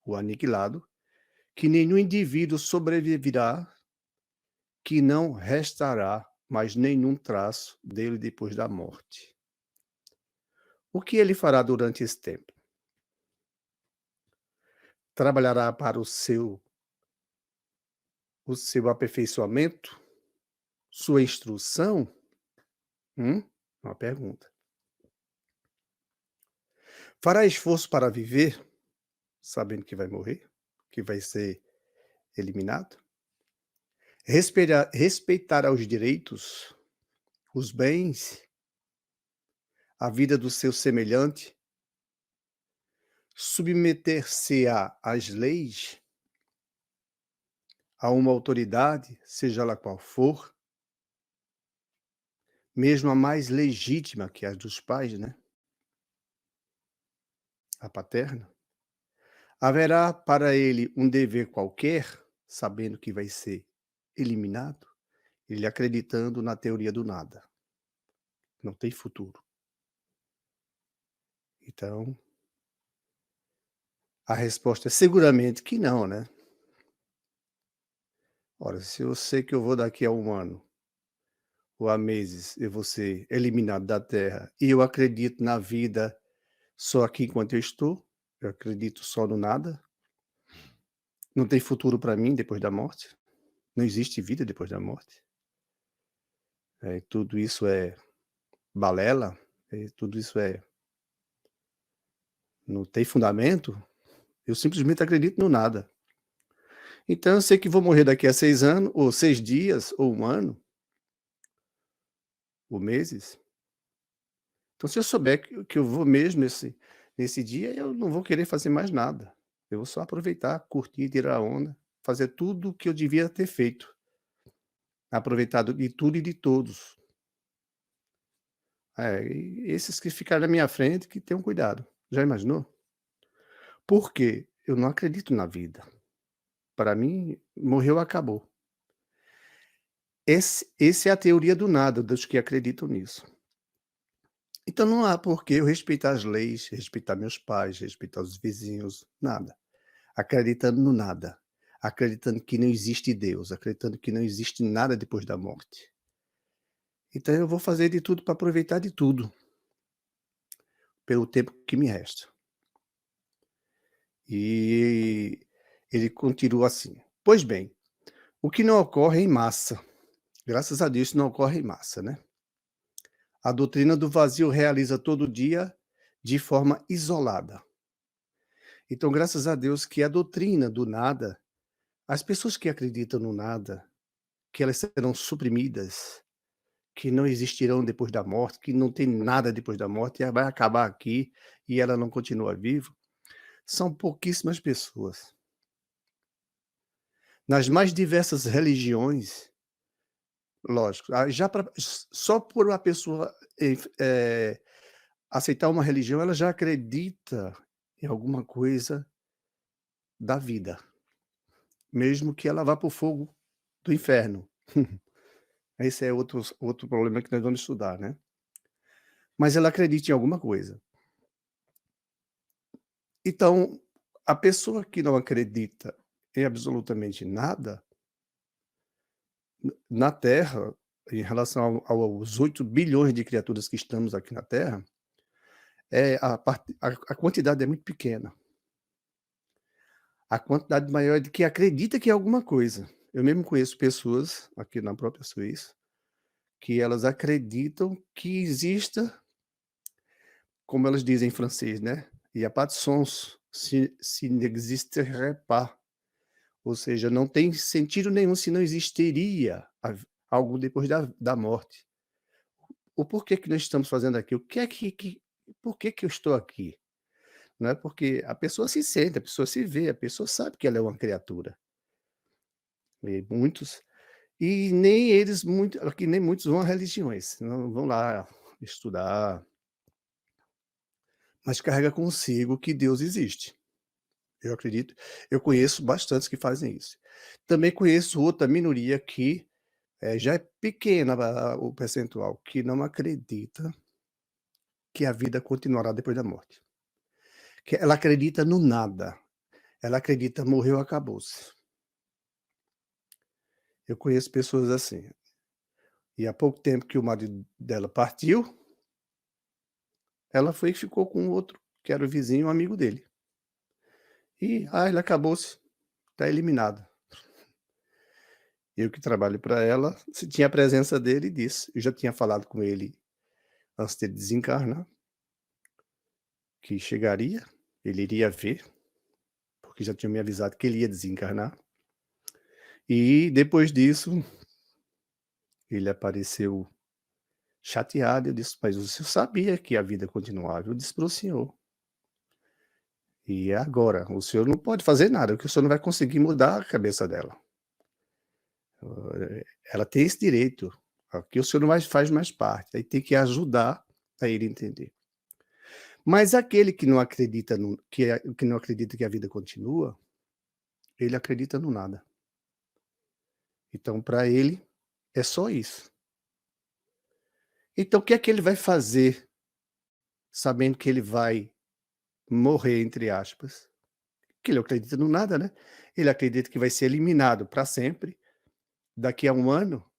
ou aniquilado, que nenhum indivíduo sobreviverá, que não restará mais nenhum traço dele depois da morte. O que ele fará durante esse tempo? Trabalhará para o seu aperfeiçoamento? Sua instrução? Uma pergunta. Fará esforço para viver, sabendo que vai morrer, que vai ser eliminado? Respeitará os direitos, os bens, a vida do seu semelhante? Submeter-se-á às leis, a uma autoridade, seja ela qual for, mesmo a mais legítima que a dos pais, né? A paterna? Haverá para ele um dever qualquer, sabendo que vai ser eliminado? Ele acreditando na teoria do nada, não tem futuro. Então, a resposta é seguramente que não, né? Ora, se eu sei que eu vou daqui a 1 ano ou a meses, eu vou ser eliminado da Terra e eu acredito na vida só aqui enquanto eu acredito só no nada, não tem futuro para mim depois da morte, não existe vida depois da morte, tudo isso é balela, tudo isso não tem fundamento, eu simplesmente acredito no nada. Então eu sei que vou morrer daqui a 6 anos, ou 6 dias, ou 1 ano, ou meses. Então se eu souber que eu vou mesmo nesse dia, eu não vou querer fazer mais nada. Eu vou só aproveitar, curtir, tirar onda, fazer tudo o que eu devia ter feito. Aproveitar de tudo e de todos. E esses que ficaram na minha frente, que tenham cuidado. Já imaginou? Por quê? Eu não acredito na vida. Para mim, morreu, acabou. Esse é a teoria do nada, dos que acreditam nisso. Então não há por que eu respeitar as leis, respeitar meus pais, respeitar os vizinhos, nada. Acreditando no nada. Acreditando que não existe Deus, acreditando que não existe nada depois da morte. Então eu vou fazer de tudo para aproveitar de tudo, pelo tempo que me resta. E ele continua assim: "Pois bem, o que não ocorre em massa, graças a Deus isso não ocorre em massa, né. A doutrina do vazio realiza todo dia de forma isolada. Então, graças a Deus que a doutrina do nada, as pessoas que acreditam no nada, que elas serão suprimidas, que não existirão depois da morte, que não tem nada depois da morte, e vai acabar aqui e ela não continua viva, são pouquíssimas pessoas. Nas mais diversas religiões, lógico, já pra só por uma pessoa, aceitar uma religião, ela já acredita em alguma coisa da vida, mesmo que ela vá para o fogo do inferno. Esse é outro problema que nós vamos estudar, né. Mas ela acredita em alguma coisa. Então, a pessoa que não acredita em absolutamente nada, na Terra, em relação aos 8 bilhões de criaturas que estamos aqui na Terra, a quantidade é muito pequena. A quantidade maior é de que acredita que é alguma coisa. Eu mesmo conheço pessoas, aqui na própria Suíça, que elas acreditam que exista, como elas dizem em francês, né, il y a pas de sens si n'existerait pas, ou seja, não tem sentido nenhum se não existiria algo depois da morte. O porquê que nós estamos fazendo aqui? O que é que por que eu estou aqui? Não é porque a pessoa se sente, a pessoa se vê, a pessoa sabe que ela é uma criatura. E muitos nem eles muito aqui nem muitos vão a religiões, não vão lá estudar, mas carrega consigo que Deus existe. Eu acredito, eu conheço bastantes que fazem isso. Também conheço outra minoria que, já é pequena o percentual, que não acredita que a vida continuará depois da morte. Que ela acredita no nada. Ela acredita: "Morreu, acabou-se". Eu conheço pessoas assim. E há pouco tempo que o marido dela partiu, ela foi e ficou com outro, que era o vizinho, um amigo dele. E: "Ah, ele acabou-se, tá eliminado". Eu que trabalho para ela, se tinha a presença dele, disse. Eu já tinha falado com ele antes dele desencarnar, que chegaria, ele iria ver, porque já tinham me avisado que ele ia desencarnar. E depois disso, ele apareceu chateado. Eu disse: "Mas o senhor sabia que a vida continuava". Eu disse para o senhor: "E agora? O senhor não pode fazer nada, porque o senhor não vai conseguir mudar a cabeça dela. Ela tem esse direito, aqui o senhor não mais faz mais parte, aí tem que ajudar a ele entender". Mas aquele que não acredita que não acredita que a vida continua, ele acredita no nada. Então para ele, é só isso. Então o que é que ele vai fazer, sabendo que ele vai "morrer", entre aspas? Que ele não acredita no nada, né. Ele acredita que vai ser eliminado para sempre, daqui a 1 ano.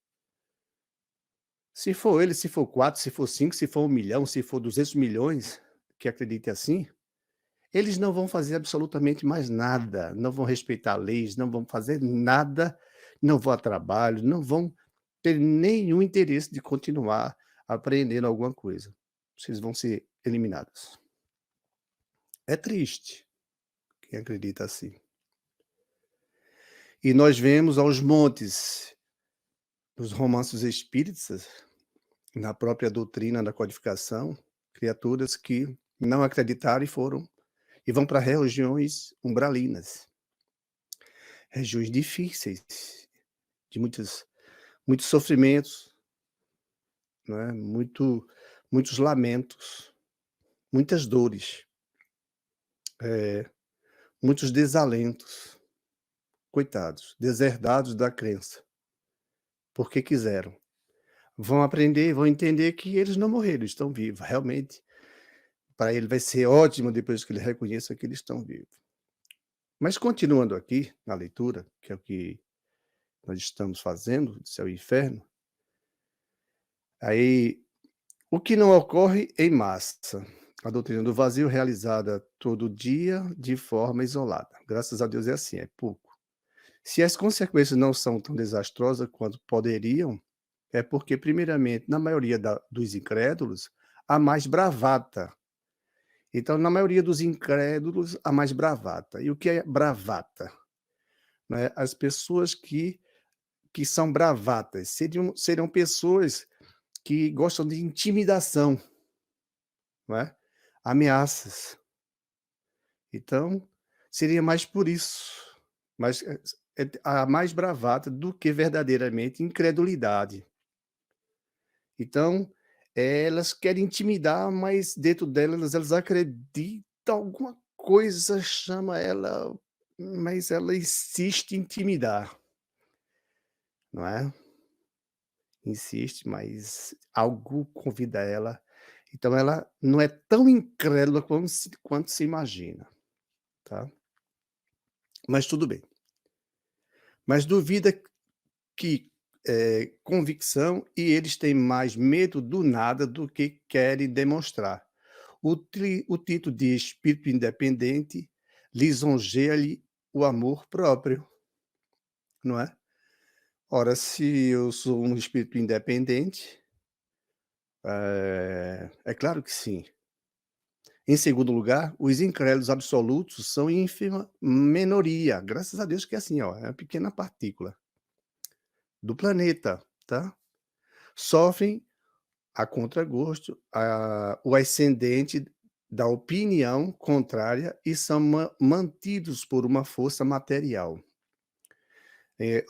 Se for ele, se for 4, se for 5, se for 1 milhão, se for 200 milhões que acredite assim, eles não vão fazer absolutamente mais nada, não vão respeitar leis, não vão fazer nada, não vão a trabalho, não vão ter nenhum interesse de continuar aprendendo alguma coisa. Vocês vão ser eliminados. É triste quem acredita assim. E nós vemos aos montes, nos romances espíritas, na própria doutrina da codificação, criaturas que não acreditaram e vão para regiões umbralinas, regiões difíceis, de muitos sofrimentos, né, muitos lamentos, muitas dores, eh, muitos desalentos. Coitados, deserdados da crença, porque quiseram. Vão aprender, vão entender que eles não morreram, estão vivos. Realmente, para ele vai ser ótimo depois que ele reconheça que eles estão vivos. Mas continuando aqui na leitura, que é o que nós estamos fazendo, céu e inferno, aí o que não ocorre em massa, a doutrina do vazio realizada todo dia de forma isolada. Graças a Deus é assim, é pouco. Se as consequências não são tão desastrosas quanto poderiam, é porque, primeiramente, na maioria dos incrédulos, há mais bravata. Então, na maioria dos incrédulos, há mais bravata. E o que é bravata? Né? As pessoas que são bravatas seriam pessoas que gostam de intimidação, não é? Ameaças. Então, seria mais por isso. Mas há mais bravata do que verdadeiramente incredulidade. Então, elas querem intimidar, mas dentro delas elas acreditam, alguma coisa chama ela, mas ela insiste em intimidar, não é? Insiste, mas algo convida ela, então ela não é tão incrédula quanto se imagina, tá? Mas tudo bem. Mas duvida que, convicção, e eles têm mais medo do nada do que querem demonstrar. O título de espírito independente lisonjeia-lhe o amor próprio, não é? Ora, se eu sou um espírito independente, é claro que sim. Em segundo lugar, os incrédulos absolutos são ínfima minoria, graças a Deus que é assim, ó, é uma pequena partícula do planeta, tá? Sofrem a contragosto, o ascendente da opinião contrária e são mantidos por uma força material.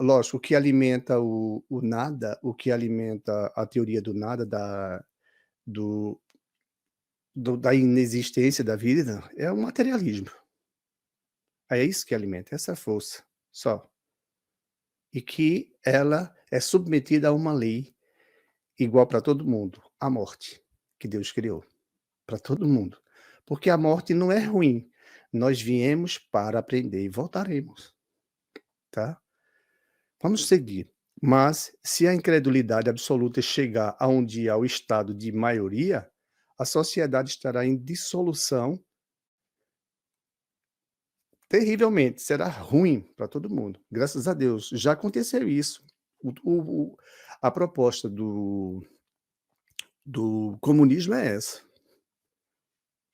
Lógico, o que alimenta o nada, o que alimenta a teoria do nada, do, da inexistência da vida, é o materialismo. É isso que alimenta, essa força, só. E que ela é submetida a uma lei igual para todo mundo, a morte, que Deus criou. Para todo mundo. Porque a morte não é ruim, Nós viemos para aprender e voltaremos, tá? Vamos seguir. Mas, se a incredulidade absoluta chegar a um dia ao estado de maioria, a sociedade estará em dissolução terrivelmente, será ruim para todo mundo. Graças a Deus, já aconteceu isso. A proposta do comunismo é essa: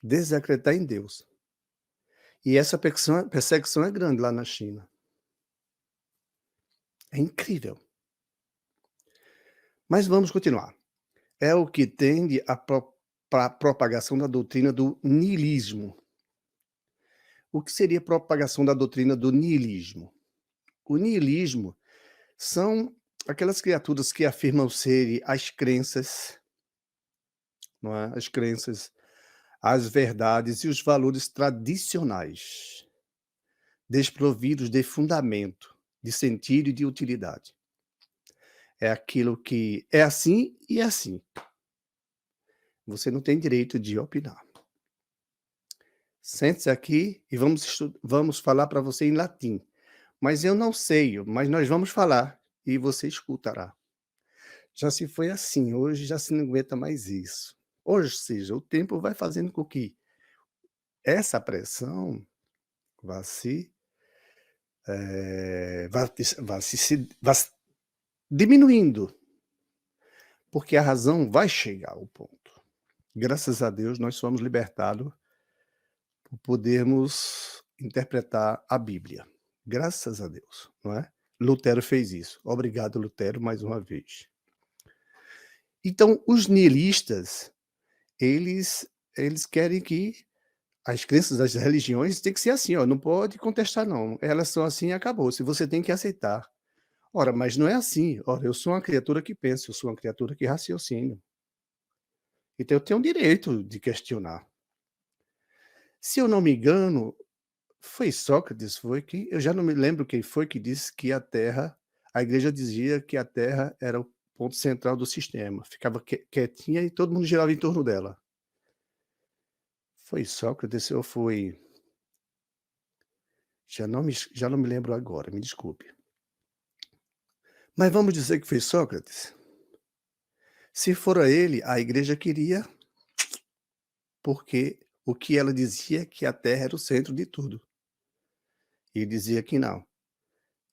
desacreditar em Deus. E essa perseguição é grande lá na China. É incrível. Mas vamos continuar. É o que tende à propagação da doutrina do niilismo. O que seria a propagação da doutrina do niilismo? O niilismo são aquelas criaturas que afirmam serem as crenças, não é? As crenças, as verdades e os valores tradicionais, desprovidos de fundamento, de sentido e de utilidade. É aquilo que é assim e é assim. Você não tem direito de opinar. Sente-se aqui e vamos falar para você em latim. Mas eu não sei, mas nós vamos falar e você escutará. Já se foi assim, hoje já se não aguenta mais isso. Ou seja, o tempo vai fazendo com que essa pressão vá se, vá se diminuindo, porque a razão vai chegar ao ponto. Graças a Deus, nós somos libertados por podermos interpretar a Bíblia. Graças a Deus, não é? Lutero fez isso. Obrigado, Lutero, mais uma vez. Então, os niilistas, eles querem que as crenças das religiões tem que ser assim, ó, não pode contestar não. Elas são assim e acabou. Se você tem que aceitar. Ora, mas não é assim. Ora, eu sou uma criatura que pensa, eu sou uma criatura que raciocina. Então eu tenho o direito de questionar. Se eu não me engano, foi Sócrates, foi que eu já não me lembro quem foi que disse que a igreja dizia que a Terra era o ponto central do sistema, ficava quietinha e todo mundo girava em torno dela. Foi Sócrates ou foi já não me lembro agora, me desculpe. Mas vamos dizer que foi Sócrates? Se for a ele, a igreja queria, porque o que ela dizia é que a Terra era o centro de tudo. E dizia que não.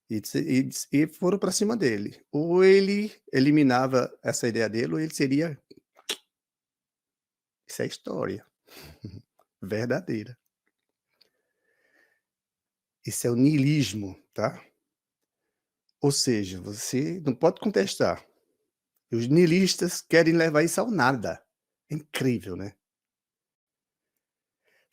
E foram para cima dele. Ou ele eliminava essa ideia dele, ou ele seria. Isso é história verdadeira. Isso é o niilismo, tá? Ou seja, você não pode contestar. Os niilistas querem levar isso ao nada. É incrível, né?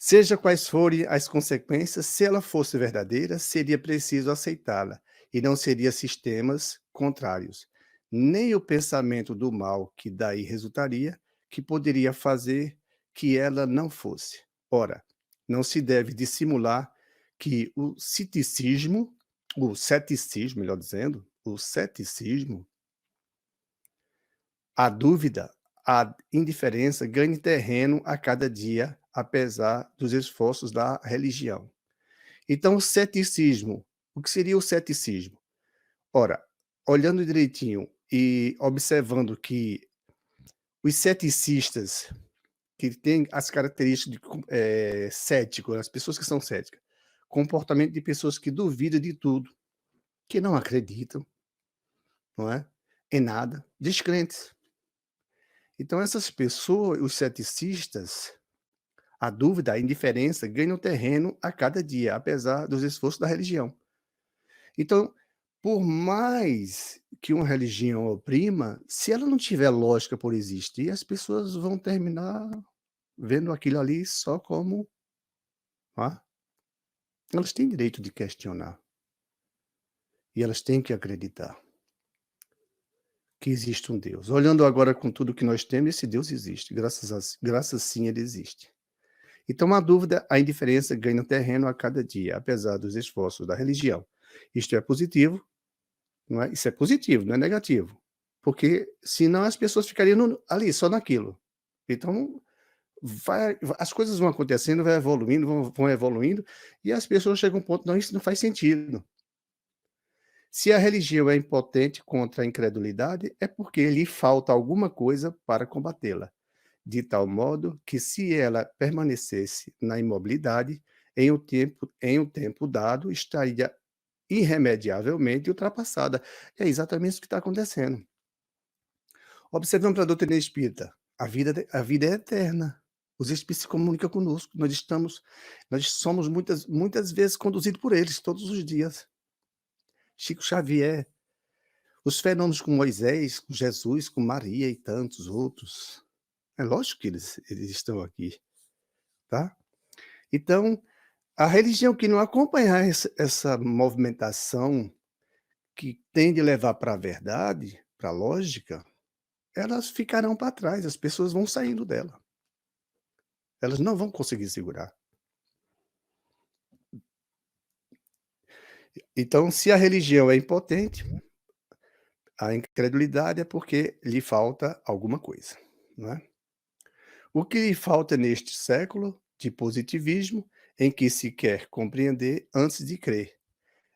Seja quais forem as consequências, se ela fosse verdadeira, seria preciso aceitá-la, e não seria sistemas contrários, nem o pensamento do mal que daí resultaria, que poderia fazer que ela não fosse. Ora, não se deve dissimular que o ceticismo, melhor dizendo, o ceticismo, a dúvida, a indiferença ganhe terreno a cada dia, apesar dos esforços da religião. Então, o ceticismo, o que seria o ceticismo? Ora, olhando direitinho e observando que os ceticistas, que têm as características de cético, as pessoas que são céticas, comportamento de pessoas que duvidam de tudo, que não acreditam, não é? Em nada, descrentes. Então, essas pessoas, os ceticistas, a dúvida, a indiferença ganham terreno a cada dia, apesar dos esforços da religião. Então, por mais que uma religião oprima, se ela não tiver lógica por existir, as pessoas vão terminar vendo aquilo ali só como, ah, elas têm direito de questionar e elas têm que acreditar que existe um Deus. Olhando agora com tudo que nós temos, esse Deus existe, graças sim ele existe. Então, a dúvida, a indiferença ganham terreno a cada dia, apesar dos esforços da religião. Isto é positivo, não é? Isso é positivo, não é negativo. Porque senão as pessoas ficariam ali, só naquilo. Então, as coisas vão acontecendo, vai evoluindo, vão evoluindo, e as pessoas chegam a um ponto: "Não, isso não faz sentido". Se a religião é impotente contra a incredulidade, é porque lhe falta alguma coisa para combatê-la, de tal modo que, se ela permanecesse na imobilidade, em um tempo dado, estaria irremediavelmente ultrapassada. É exatamente isso que está acontecendo. Observamos para a doutrina espírita, a vida é eterna. Os espíritos se comunicam conosco, nós somos muitas vezes conduzidos por eles, todos os dias. Chico Xavier, os fenômenos com Moisés, com Jesus, com Maria e tantos outros. É lógico que eles estão aqui, tá. Então, a religião que não acompanhar essa movimentação, que tende a levar para a verdade, para a lógica, elas ficarão para trás, as pessoas vão saindo dela. Elas não vão conseguir segurar. Então, se a religião é impotente, a incredulidade é porque lhe falta alguma coisa, não é. O que lhe falta neste século de positivismo, em que se quer compreender antes de crer,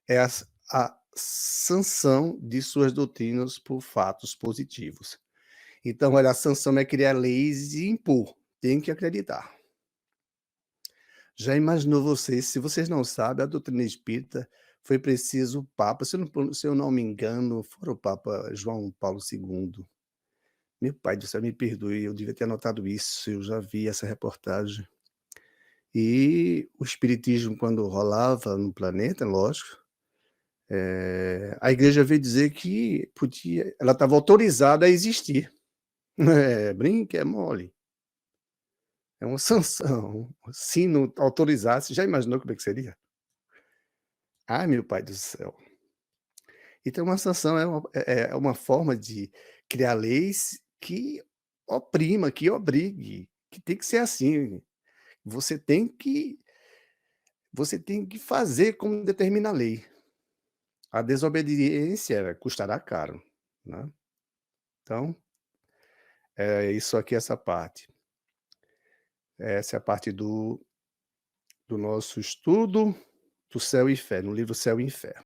é a sanção de suas doutrinas por fatos positivos. Então, olha, a sanção é criar leis e impor, tem que acreditar. Já imaginou você, se vocês não sabem, a doutrina espírita foi preciso o Papa, se eu não me engano, foi o Papa João Paulo II. Meu pai do céu, me perdoe, eu devia ter anotado isso, eu já vi essa reportagem. E o espiritismo, quando rolava no planeta, lógico, a igreja veio dizer que ela estava autorizada a existir. É, brinque, é mole. É uma sanção. Se não autorizasse, já imaginou como é que seria? Ai, meu pai do céu. Então uma sanção é uma forma de criar leis que oprima, que obrigue, que tem que ser assim. Você tem que você tem que fazer como determina a lei. A desobediência custará caro, né. Então, é isso aqui, essa parte. Essa é a parte do nosso estudo do Céu e Fé, no livro Céu e Inferno.